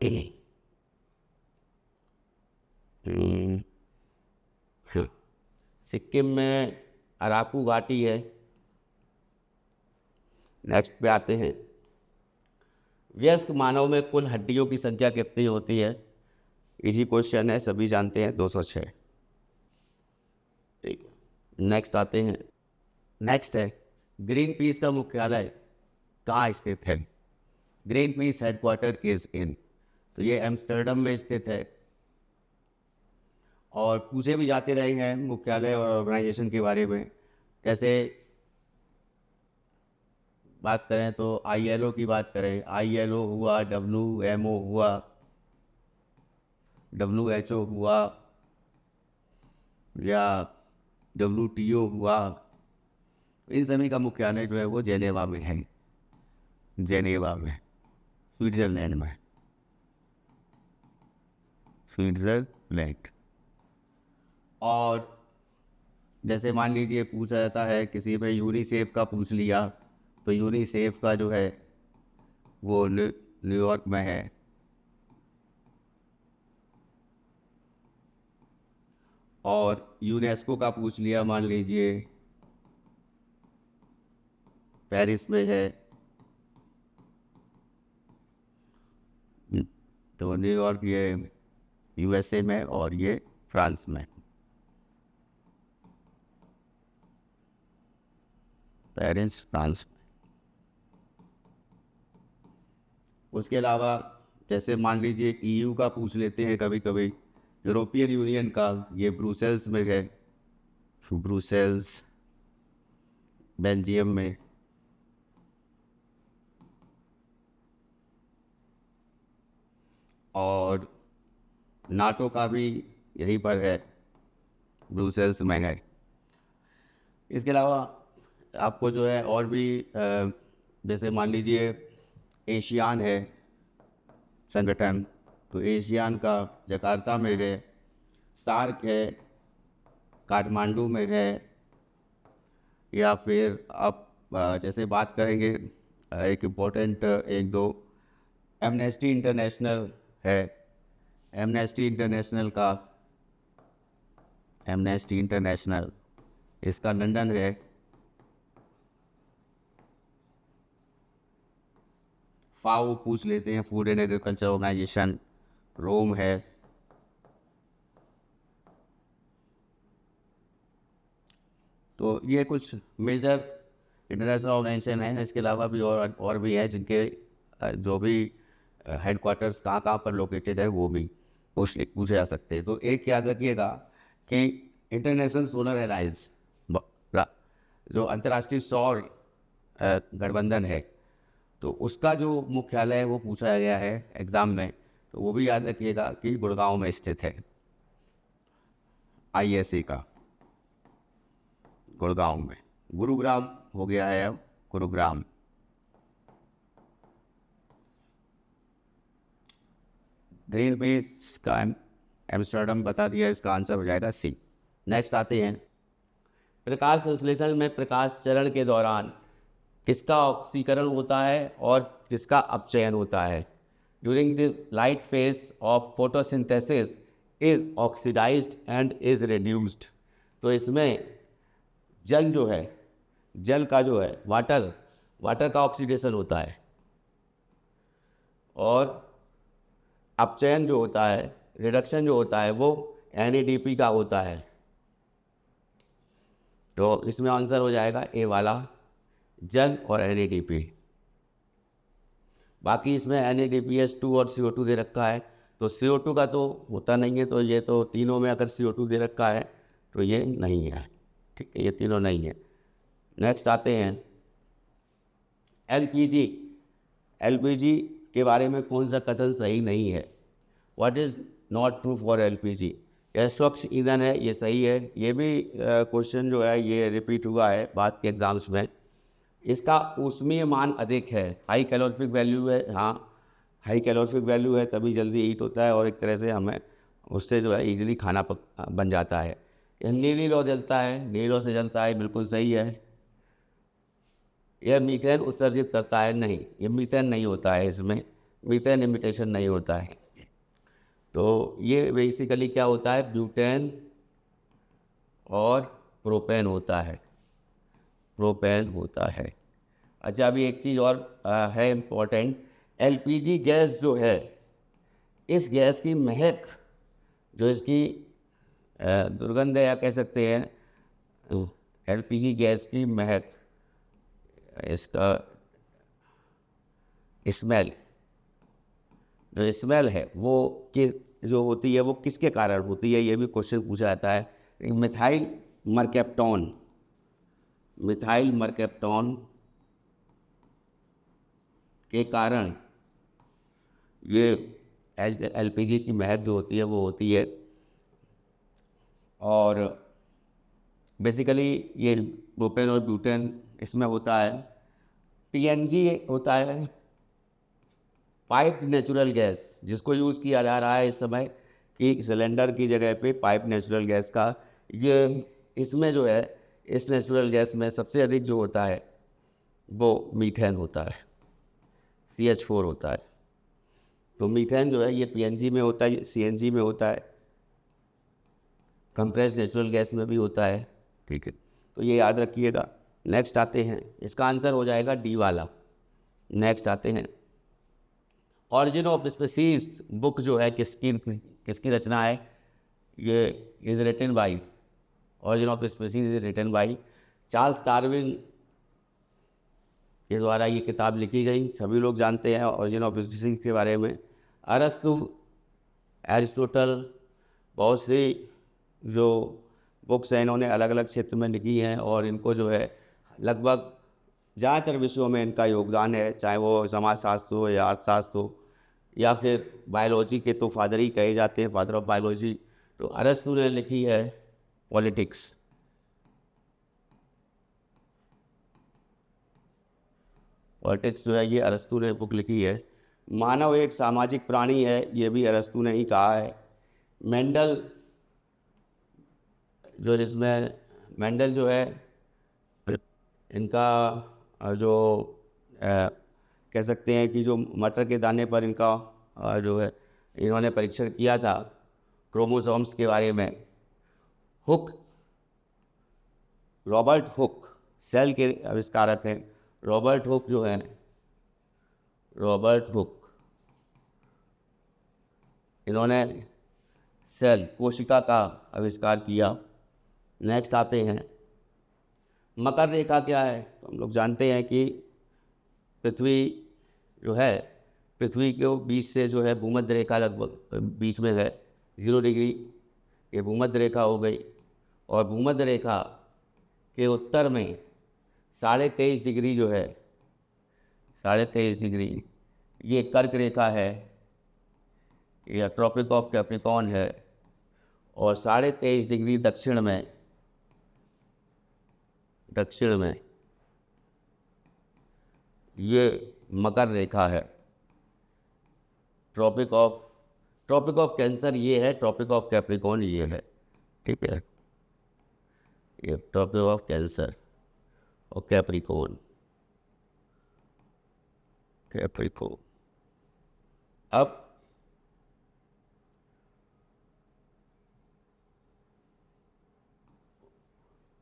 सिक्किम में अराकू घाटी है। नेक्स्ट पे आते हैं, वयस्क मानव में कुल हड्डियों की संख्या कितनी होती है। इजी क्वेश्चन है, सभी जानते हैं, 206। ठीक, नेक्स्ट आते हैं। नेक्स्ट है, ग्रीन पीस का मुख्यालय कहाँ स्थित है। Green peas headquarter is in, तो ये एम्स्टर्डम में स्थित है। और पूछे भी जाते रहे हैं मुख्यालय और ऑर्गेनाइजेशन के बारे में। जैसे बात करें तो ILO की बात करें, ILO हुआ, WMO हुआ, WHO हुआ, या WTO हुआ, इन सभी का मुख्यालय जो है वो जेनेवा में है, स्विट्जरलैंड में, स्विट्जरलैंड। और जैसे मान लीजिए पूछा जाता है किसी में यूनिसेफ का पूछ लिया, तो यूनिसेफ का जो है वो न्यूयॉर्क में है। और यूनेस्को का पूछ लिया मान लीजिए पेरिस में है, तो न्यूयॉर्क ये यूएसए में और ये फ्रांस में। Paris France. उसके अलावा जैसे मान लीजिए ईयू का पूछ लेते हैं कभी कभी, यूरोपियन यूनियन का, ये ब्रुसेल्स में है, ब्रुसेल्स बेल्जियम में। और नाटो का भी यहीं पर है, ब्रुसेल्स में है। इसके अलावा आपको जो है और भी जैसे मान लीजिए एशियान है संगठन, तो एशियान का जकार्ता में है, सार्क है काठमांडू में है, या फिर आप जैसे बात करेंगे एक इम्पोर्टेंट एक दो, एमनेस्टी इंटरनेशनल है, एमनेस्टी इंटरनेशनल इसका लंदन है। फाओ पूछ लेते हैं, फूड एंड एग्रीकल्चर ऑर्गेनाइजेशन, रोम है। तो ये कुछ मेजर इंटरनेशनल ऑर्गेनाइजेशन है। इसके अलावा भी और भी है जिनके जो भी हेडक्वार्टर्स कहाँ पर लोकेटेड है वो भी पूछे जा सकते हैं। तो एक याद रखिएगा कि इंटरनेशनल सोलर अलायंस, जो अंतर्राष्ट्रीय सौर गठबंधन है, तो उसका जो मुख्यालय है वो पूछा गया है एग्ज़ाम में, तो वो भी याद रखिएगा कि गुड़गांव में स्थित है, आईएसए का गुड़गांव में। गुरुग्राम हो गया है अब, गुरुग्राम। ग्रीन पीस का एम्स्टर्डम बता दिया, इसका आंसर हो जाएगा सी। नेक्स्ट आते हैं, प्रकाश संश्लेषण में प्रकाश चरण के दौरान किसका ऑक्सीकरण होता है और किसका अपचयन होता है? During the light phase of photosynthesis is oxidised and is reduced. तो इसमें जल जो है, जल का जो है वाटर का ऑक्सीडेशन होता है, और अपचयन जो होता है, रिडक्शन जो होता है, वो NADP का होता है। तो इसमें आंसर हो जाएगा ए वाला, जल और NADP। बाकी इसमें NADPH2 और CO2 दे रखा है, तो CO2 का तो होता नहीं है, तो ये तो तीनों में अगर CO2 दे रखा है तो ये नहीं है, ठीक है, ये तीनों नहीं है। नेक्स्ट आते हैं LPG के बारे में कौन सा कथन सही नहीं है? What is not true for LPG? यह स्वच्छ ईंधन है, ये सही है। ये भी क्वेश्चन जो है ये रिपीट हुआ है बाद के एग्जाम्स में। इसका ऊष्मीय मान अधिक है, हाई कैलोरीफिक वैल्यू है, हाँ हाई कैलोरीफिक वैल्यू है तभी जल्दी हीट होता है, और एक तरह से हमें उससे जो है इजीली खाना बन जाता है। यह नीली लौ जलता है, नीली लौ से जलता है, बिल्कुल सही है। यह मीथेन उत्सर्जित करता है, नहीं, ये मीथेन नहीं होता है, इसमें मीथेन इमिटेशन नहीं होता है। तो ये बेसिकली क्या होता है, ब्यूटेन और प्रोपेन होता है, प्रोपेन होता है। अच्छा, अभी एक चीज़ और है इम्पोर्टेंट, LPG गैस जो है, इस गैस की महक, जो इसकी दुर्गंध है या कह सकते हैं, LPG गैस की महक, इसका स्मेल, जो स्मेल है वो जो होती है वो किसके कारण होती है, ये भी क्वेश्चन पूछा जाता है। मिथाइल मरकैप्टॉन के कारण ये LPG की महक जो होती है वो होती है। और बेसिकली ये प्रोपेन और ब्यूटेन इसमें होता है। PNG होता है, पाइप नेचुरल गैस, जिसको यूज़ किया जा रहा है इस समय कि सिलेंडर की जगह पे पाइप नेचुरल गैस का, ये इसमें जो है, इस नेचुरल गैस में सबसे अधिक जो होता है वो मीथेन होता है, CH4 होता है। तो मीथेन जो है ये PNG में होता है, CNG में होता है, कंप्रेस्ड नेचुरल गैस में भी होता है, ठीक है। तो ये याद रखिएगा। नेक्स्ट आते हैं, इसका आंसर हो जाएगा डी वाला। नेक्स्ट आते हैं, ऑरिजिन ऑफ स्पीसीज बुक जो है किसकी किसकी रचना है? ये is written by, origin of species is written by Charles Darwin के द्वारा ये किताब लिखी गई। सभी लोग जानते हैं ऑरिजिन ऑफ स्पीसीज के बारे में। अरस्तु, एरिस्टोटल, बहुत सी जो बुक्स हैं इन्होंने अलग अलग क्षेत्र में लिखी हैं, और इनको जो है लगभग ज़्यादातर विषयों में इनका योगदान है, चाहे वो समाजशास्त्र हो या अर्थशास्त्र हो या फिर बायोलॉजी के तो फादर ही कहे जाते हैं, फादर ऑफ बायोलॉजी। तो अरस्तु ने लिखी है पॉलिटिक्स। पॉलिटिक्स जो है ये अरस्तु ने बुक लिखी है। मानव एक सामाजिक प्राणी है, ये भी अरस्तु ने ही कहा है। मेंडल जो इसमें मेंडल जो है इनका जो कह सकते हैं कि जो मटर के दाने पर इनका जो है इन्होंने परीक्षण किया था क्रोमोसोम्स के बारे में। हुक, रॉबर्ट हुक सेल के आविष्कारक हैं। रॉबर्ट हुक जो है, रॉबर्ट हुक, इन्होंने सेल कोशिका का आविष्कार किया। नेक्स्ट आते हैं, मकर रेखा क्या है? तो हम लोग जानते हैं कि पृथ्वी जो है, पृथ्वी के बीच से जो है भूमध्य रेखा लगभग बीच में है 0 डिग्री, ये भूमध्य रेखा हो गई। और भूमध्य रेखा के उत्तर में 23.5 डिग्री जो है, 23.5 डिग्री ये कर्क रेखा है या ट्रॉपिक ऑफ कैप्रिकॉर्न है। और 23.5 डिग्री दक्षिण में ये मकर रेखा है। ट्रॉपिक ऑफ कैंसर ये है, ट्रॉपिक ऑफ कैप्रिकॉर्न ये है। ठीक है, ये ट्रॉपिक ऑफ कैंसर और कैप्रिकॉर्न।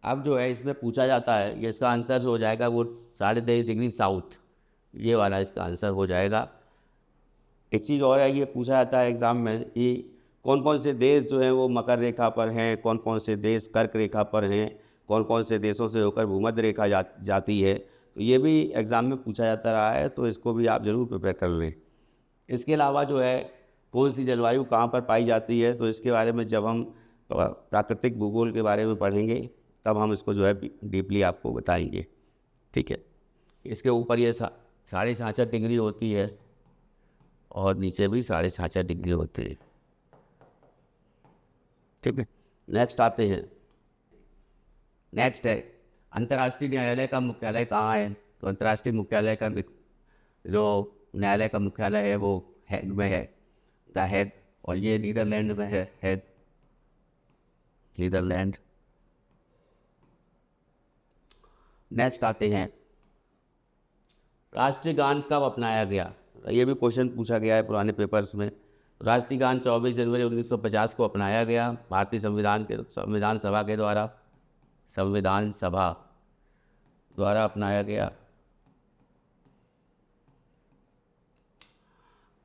अब जो है इसमें पूछा जाता है, ये इसका आंसर हो जाएगा वो 23.5 डिग्री साउथ, ये वाला इसका आंसर हो जाएगा। एक चीज़ और है, ये पूछा जाता है एग्ज़ाम में कि कौन कौन से देश जो हैं वो मकर रेखा पर हैं, कौन कौन से देश कर्क रेखा पर हैं, कौन कौन से देशों से होकर भूमध्य रेखा जाती है। तो ये भी एग्ज़ाम में पूछा जाता रहा है, तो इसको भी आप ज़रूर प्रिपेयर कर लें। इसके अलावा जो है कौन सी जलवायु कहाँ पर पाई जाती है, तो इसके बारे में जब हम प्राकृतिक भूगोल के बारे में पढ़ेंगे तब हम इसको जो है डीपली आपको बताएंगे। ठीक है, इसके ऊपर ये 66.5 डिग्री होती है और नीचे भी 66.5 डिग्री होती है। ठीक है, नेक्स्ट आते हैं। नेक्स्ट है अंतर्राष्ट्रीय न्यायालय का मुख्यालय कहाँ है? तो अंतर्राष्ट्रीय मुख्यालय का जो न्यायालय का मुख्यालय है वो हेग में है, द हेग, और ये नीदरलैंड में है, हेग, नीदरलैंड। नेक्स्ट आते हैं, राष्ट्रीय गान कब अपनाया गया? ये भी क्वेश्चन पूछा गया है पुराने पेपर्स में। राष्ट्रीय गान 24 जनवरी 1950 को अपनाया गया भारतीय संविधान सभा द्वारा अपनाया गया।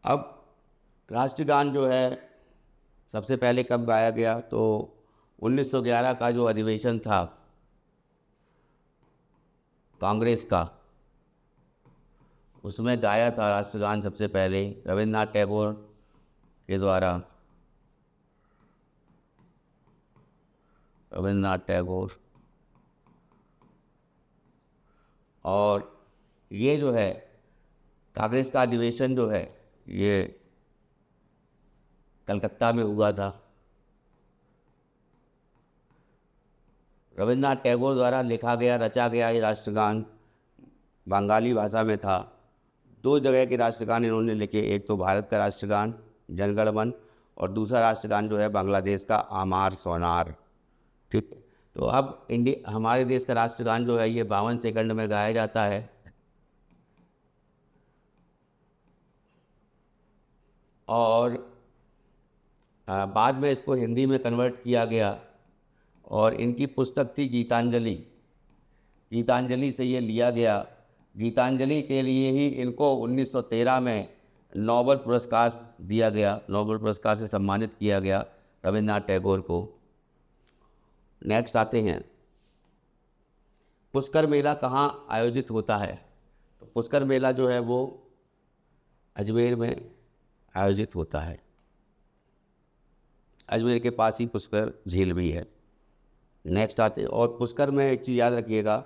अब राष्ट्रीय गान जो है सबसे पहले कब गाया गया? तो 1911 का जो अधिवेशन था कांग्रेस का, उसमें गाया था राष्ट्रगान सबसे पहले रविन्द्रनाथ टैगोर के द्वारा। रविन्द्रनाथ टैगोर, और ये जो है कांग्रेस का अधिवेशन जो है ये कलकत्ता में हुआ था। रविन्द्रनाथ टैगोर द्वारा लिखा गया, रचा गया ये राष्ट्रगान बंगाली भाषा में था। 2 जगह के राष्ट्रगान इन्होंने लिखे, एक तो भारत का राष्ट्रगान जनगण मन, और दूसरा राष्ट्रगान जो है बांग्लादेश का आमार सोनार। ठीक है, तो अब हमारे देश का राष्ट्रगान जो है ये 52 सेकंड में गाया जाता है। और बाद में इसको हिंदी में कन्वर्ट किया गया, और इनकी पुस्तक थी गीतांजलि। गीतांजलि से ये लिया गया। गीतांजलि के लिए ही इनको 1913 में नोबेल पुरस्कार दिया गया, नोबेल पुरस्कार से सम्मानित किया गया रविन्द्रनाथ टैगोर को। नेक्स्ट आते हैं, पुष्कर मेला कहाँ आयोजित होता है? तो पुष्कर मेला जो है वो अजमेर में आयोजित होता है। अजमेर के पास ही पुष्कर झील भी है। नेक्स्ट आते हैं, और पुष्कर में एक चीज़ याद रखिएगा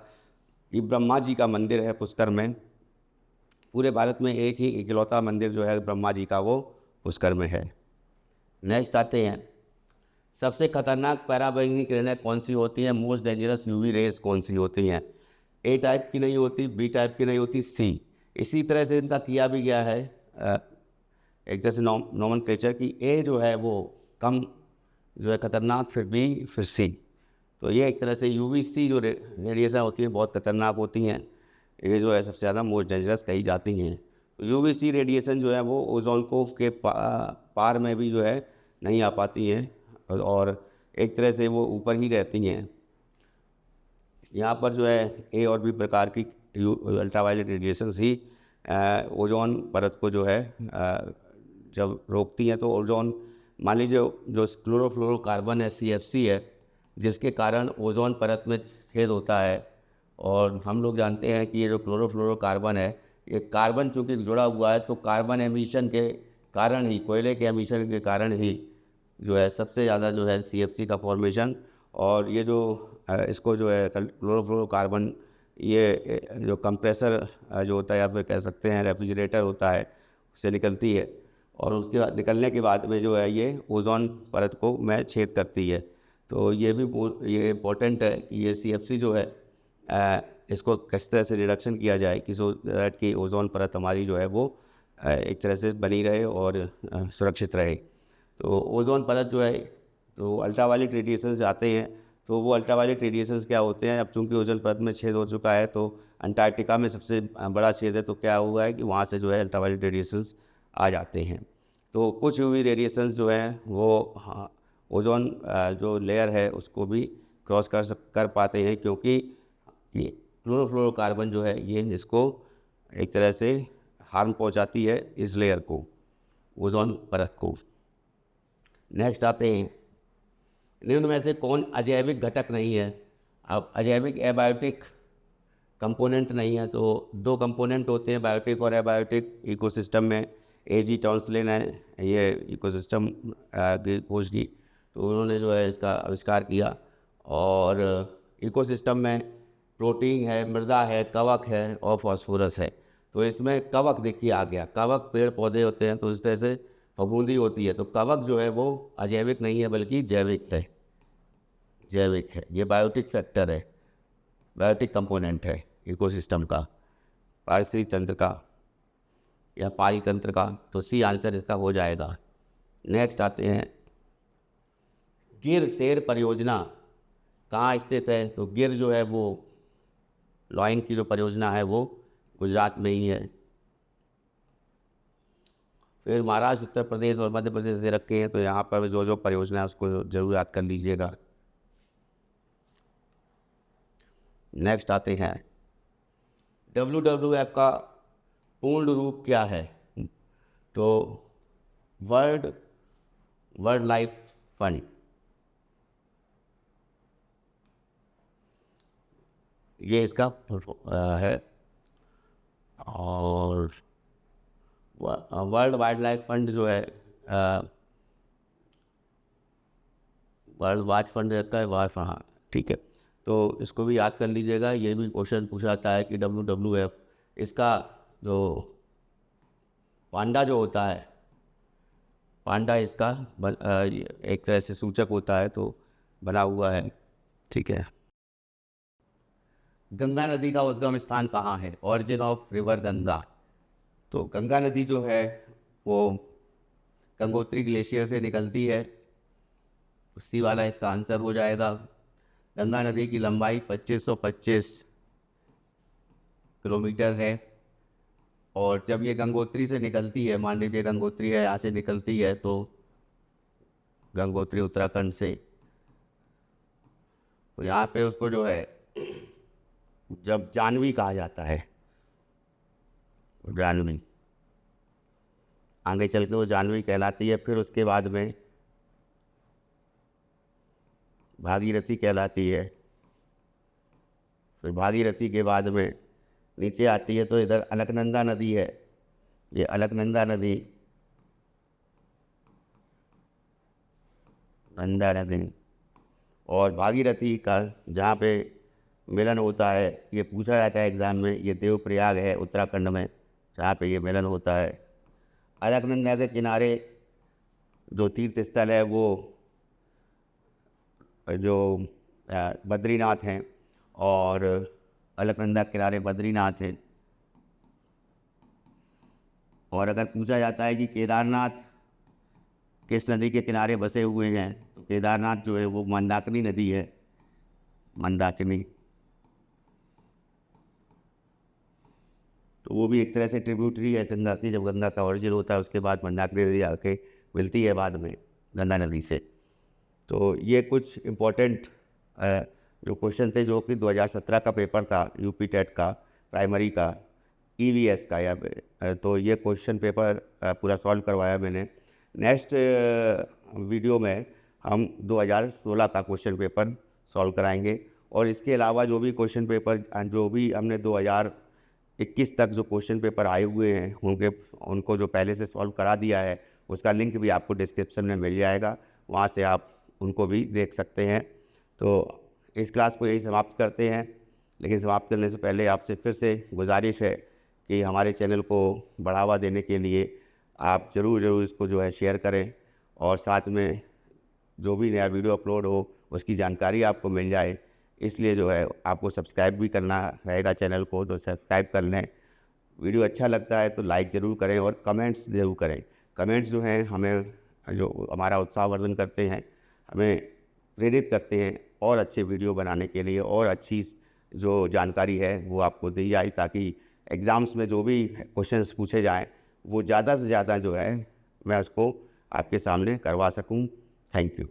कि ब्रह्मा जी का मंदिर है पुष्कर में। पूरे भारत में एक ही इकलौता मंदिर जो है ब्रह्मा जी का वो पुष्कर में है। नेक्स्ट आते हैं, सबसे खतरनाक पराबैंगनी किरणें कौन सी होती हैं? मोस्ट डेंजरस यूवी रेज कौन सी होती हैं? ए टाइप की नहीं होती, बी टाइप की नहीं होती, सी। इसी तरह से इनका किया भी गया है एक जैसे नॉमेनक्लेचर की ए जो है वो कम जो है खतरनाक, फिर बी, फिर सी। तो ये एक तरह से यूवीसी जो रेडिएशन होती है बहुत खतरनाक होती हैं, ये जो है सबसे ज़्यादा मोस्ट डेंजरस कही जाती हैं। तो यूवीसी रेडिएशन जो है वो ओजोन को के पार में भी जो है नहीं आ पाती हैं और एक तरह से वो ऊपर ही रहती हैं। यहाँ पर जो है ए और बी प्रकार की अल्ट्रावायलेट रेडिएशंस ही ओजोन परत को जो है जब रोकती हैं। तो ओजोन मान लीजिए जो क्लोरोफ्लोरोकार्बन है CFC है, जिसके कारण ओजोन परत में छेद होता है। और हम लोग जानते हैं कि ये जो क्लोरोफ्लोरोकार्बन है, ये कार्बन चूँकि जुड़ा हुआ है, तो कार्बन एमिशन के कारण ही, कोयले के एमिशन के कारण ही जो है सबसे ज़्यादा जो है CFC का फॉर्मेशन। और ये जो इसको जो है क्लोरोफ्लोरोकार्बन, ये जो कंप्रेसर जो होता है या फिर कह सकते हैं रेफ्रिजरेटर होता है, उससे निकलती है और उसके बाद निकलने के बाद में जो है ये ओजोन परत को में छेद करती है। तो ये भी ये इम्पोर्टेंट है कि ये CFC जो है इसको किस तरह से रिडक्शन किया जाए कि सो दैट कि ओजोन परत हमारी जो है वो एक तरह से बनी रहे और सुरक्षित रहे। तो ओजोन परत जो है, तो अल्ट्रावायलेट रेडिएशंस आते हैं, तो वो अल्ट्रावायलेट रेडिएशंस क्या होते हैं? अब चूँकि ओजोन परत में छेद हो चुका है, तो अंटार्कटिका में सबसे बड़ा छेद है, तो क्या हुआ है कि वहाँ से जो है अल्ट्रावायलेट रेडिएशंस आ जाते हैं। तो कुछ यूवी रेडिएशंस जो हैं वो ओजोन जो लेयर है उसको भी क्रॉस कर पाते हैं, क्योंकि ये क्लोरोफ्लोरोकार्बन जो है ये इसको एक तरह से हार्म पहुंचाती है इस लेयर को, ओजोन परत को। नेक्स्ट आते हैं, निम्न में से कौन अजैविक घटक नहीं है? अब अजैविक एबायोटिक कंपोनेंट नहीं है, तो दो कंपोनेंट होते हैं बायोटिक और एबायोटिक इकोसिस्टम में। A.G. टॉन्सलिन है, ये इकोसिस्टम की खोज की, तो उन्होंने जो है इसका आविष्कार किया। और इकोसिस्टम में प्रोटीन है, मृदा है, कवक है और फास्फोरस है। तो इसमें कवक देखिए आ गया, कवक पेड़ पौधे होते हैं तो इस तरह से फफूंदी होती है, तो कवक जो है वो अजैविक नहीं है बल्कि जैविक है, जैविक है। ये बायोटिक फैक्टर है, बायोटिक कंपोनेंट है इकोसिस्टम का, पारिस्थितिक तंत्र का या पारितंत्र का। तो सी आंसर इसका हो जाएगा। नेक्स्ट आते हैं, गिर शेर परियोजना कहाँ स्थित है? तो गिर जो है वो लॉइन की जो परियोजना है वो गुजरात में ही है। फिर महाराष्ट्र, उत्तर प्रदेश और मध्य प्रदेश दे रखे हैं, तो यहाँ पर जो जो परियोजना है उसको जरूर याद कर लीजिएगा। नेक्स्ट आते हैं, WWF का पूर्ण रूप क्या है? तो वर्ल्ड लाइफ फंड, ये इसका है। और वर्ल्ड वाइल्ड लाइफ फंड जो है वर्ल्ड वाच फंड रहता है, वाच, हाँ ठीक है। तो इसको भी याद कर लीजिएगा, ये भी क्वेश्चन पूछा जाता है कि WWF इसका जो पांडा जो होता है, पांडा इसका एक तरह से सूचक होता है, तो बना हुआ है, ठीक है। गंगा नदी का उद्गम स्थान कहाँ है? Origin of river Ganga. तो गंगा नदी जो है वो गंगोत्री ग्लेशियर से निकलती है, उसी वाला इसका आंसर हो जाएगा। गंगा नदी की लंबाई 2525 किलोमीटर है। और जब ये गंगोत्री से निकलती है, मान लीजिए गंगोत्री है यहाँ से निकलती है, तो गंगोत्री उत्तराखंड से, तो यहाँ पे उसको जो है जब जानवी कहा जाता है, जानवी आगे चल के वो जानवी कहलाती है। फिर उसके बाद में भागीरथी कहलाती है। फिर भागीरथी के बाद में नीचे आती है तो इधर अलकनंदा नदी है, ये अलकनंदा नदी, नंदा नदी। और भागीरथी का जहाँ पे मिलन होता है, ये पूछा जाता है एग्ज़ाम में, ये देवप्रयाग है उत्तराखंड में, जहाँ पे ये मिलन होता है। अलकनंदा के किनारे जो तीर्थ स्थल है वो जो बद्रीनाथ हैं, और अलकनंदा के किनारे बद्रीनाथ है। और अगर पूछा जाता है कि केदारनाथ किस नदी के किनारे बसे हुए हैं, तो केदारनाथ जो है वो मंदाकिनी नदी है, मंदाकिनी। तो वो भी एक तरह से ट्रिब्यूटरी है गंगा की। जब गंगा का ओरिजिन होता है उसके बाद मंदाकिनी नदी आके मिलती है बाद में गंगा नदी से। तो ये कुछ इम्पोर्टेंट जो क्वेश्चन थे जो कि 2017 का पेपर था यूपी टेट का प्राइमरी का, ईवीएस का, या तो ये क्वेश्चन पेपर पूरा सॉल्व करवाया मैंने। नेक्स्ट वीडियो में हम 2016 का क्वेश्चन पेपर सॉल्व कराएंगे। और इसके अलावा जो भी क्वेश्चन पेपर जो भी हमने 2021 तक जो क्वेश्चन पेपर आए हुए हैं उनको जो पहले से सॉल्व करा दिया है उसका लिंक भी आपको डिस्क्रिप्शन में मिल जाएगा, वहाँ से आप उनको भी देख सकते हैं। तो इस क्लास को यही समाप्त करते हैं, लेकिन समाप्त करने से पहले आपसे फिर से गुजारिश है कि हमारे चैनल को बढ़ावा देने के लिए आप ज़रूर इसको जो है शेयर करें, और साथ में जो भी नया वीडियो अपलोड हो उसकी जानकारी आपको मिल जाए, इसलिए जो है आपको सब्सक्राइब भी करना रहेगा चैनल को, तो सब्सक्राइब कर लें। वीडियो अच्छा लगता है तो लाइक ज़रूर करें और कमेंट्स ज़रूर करें। कमेंट्स जो हैं हमें जो हमारा उत्साहवर्धन करते हैं, हमें प्रेरित करते हैं और अच्छे वीडियो बनाने के लिए, और अच्छी जो जानकारी है वो आपको दी जाए, ताकि एग्ज़ाम्स में जो भी क्वेश्चंस पूछे जाएं वो ज़्यादा से ज़्यादा जो है मैं उसको आपके सामने करवा सकूं। Thank you.